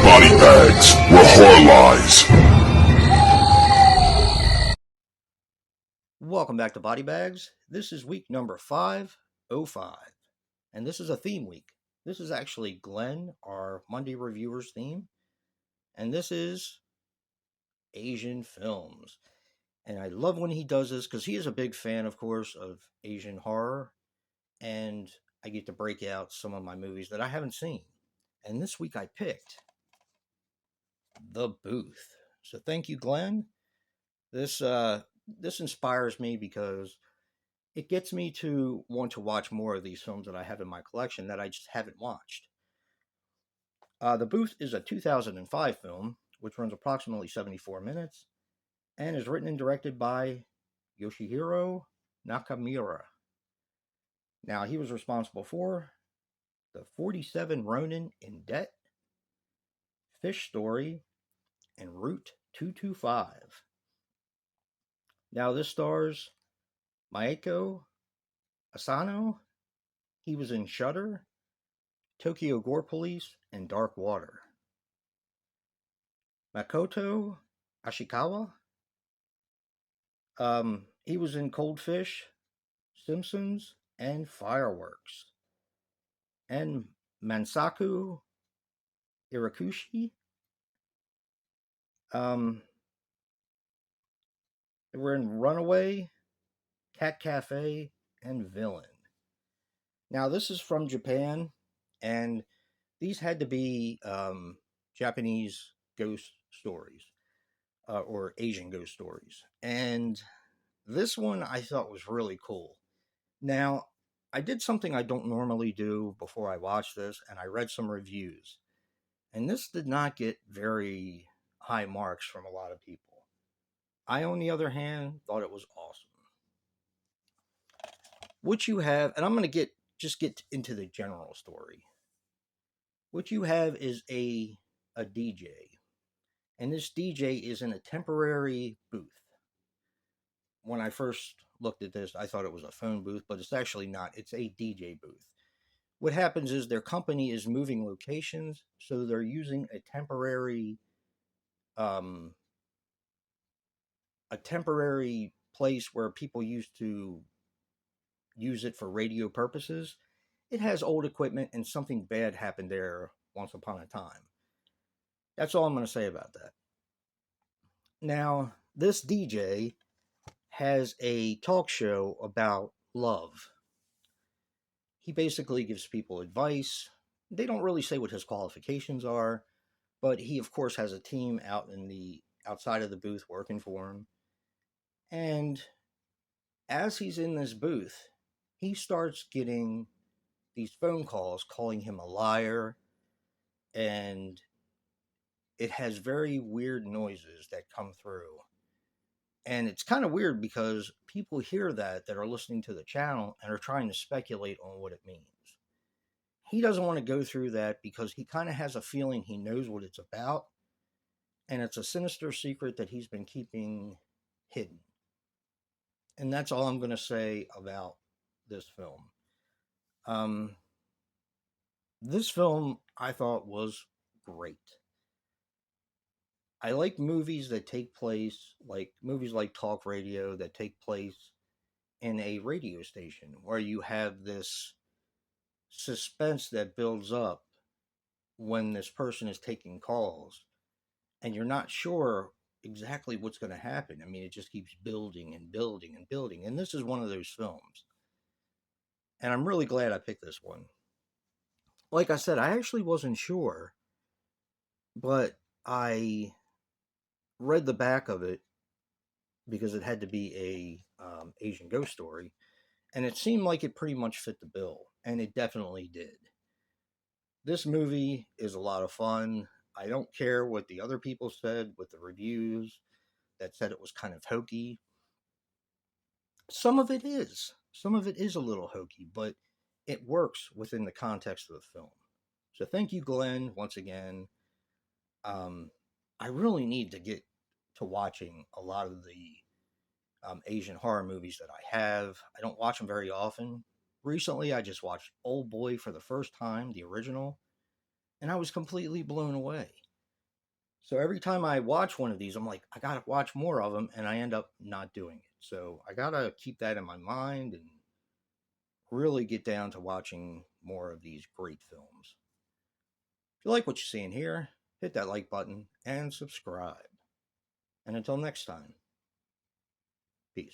BodyBags, where horror lies. Welcome back to Body Bags. This is week number 505, and this is a theme week. This is actually Glenn, our Monday Reviewers theme, and this is Asian films. And I love when he does this because he is a big fan, of course, of Asian horror, and I get to break out some of my movies that I haven't seen. And this week I picked The Booth. So thank you, Glenn. This inspires me because it gets me to want to watch more of these films that I have in my collection that I just haven't watched. The Booth is a 2005 film, which runs approximately 74 minutes, and is written and directed by Yoshihiro Nakemura. Now, he was responsible for The 47 Ronin in Debt, Fish Story, and Route 225. Now, this stars Maeko Asano. He was in Shudder, Tokyo Gore Police, and Dark Water. Makoto Ashikawa. He was in Cold Fish, Simpsons, and Fireworks. And Mansaku Irakushi. They were in Runaway, Cat Cafe, and Villain. Now, this is from Japan, and these had to be Japanese ghost stories or Asian ghost stories. And this one I thought was really cool. Now, I did something I don't normally do before I watched this, and I read some reviews. And this did not get very high marks from a lot of people. I, on the other hand, thought it was awesome. What you have, and I'm going to get into the general story. What you have is a DJ, and this DJ is in a temporary booth. When I first looked at this, I thought it was a phone booth, but it's actually not. It's a DJ booth. What happens is their company is moving locations, so they're using a temporary place where people used to use it for radio purposes. It has old equipment, and something bad happened there once upon a time. That's all I'm going to say about that. Now, this DJ has a talk show about love. He basically gives people advice. They don't really say what his qualifications are, but he, of course, has a team outside of the booth working for him. And as he's in this booth, he starts getting these phone calls calling him a liar, and it has very weird noises that come through. And it's kind of weird because people hear that are listening to the channel and are trying to speculate on what it means. He doesn't want to go through that because he kind of has a feeling he knows what it's about, and it's a sinister secret that he's been keeping hidden. And that's all I'm going to say about this film. This film I thought was great. I like movies that take place, like movies like talk radio that take place in a radio station where you have this suspense that builds up when this person is taking calls and you're not sure exactly what's going to happen. I mean, it just keeps building and building and building. And this is one of those films. And I'm really glad I picked this one. Like I said, I actually wasn't sure, but I read the back of it because it had to be a Asian ghost story, and it seemed like it pretty much fit the bill, and it definitely did. This movie is a lot of fun. I don't care what the other people said with the reviews that said it was kind of hokey. Some of it is. Some of it is a little hokey, but it works within the context of the film. So thank you, Glenn, once again. I really need to get to watching a lot of the Asian horror movies that I have. I don't watch them very often, Recently, I just watched Old Boy for the first time, the original, and I was completely blown away. So every time I watch one of these, I'm like, I gotta watch more of them, and I end up not doing it. So I gotta keep that in my mind and really get down to watching more of these great films. If you like what you're seeing here, hit that like button and subscribe. And until next time, peace.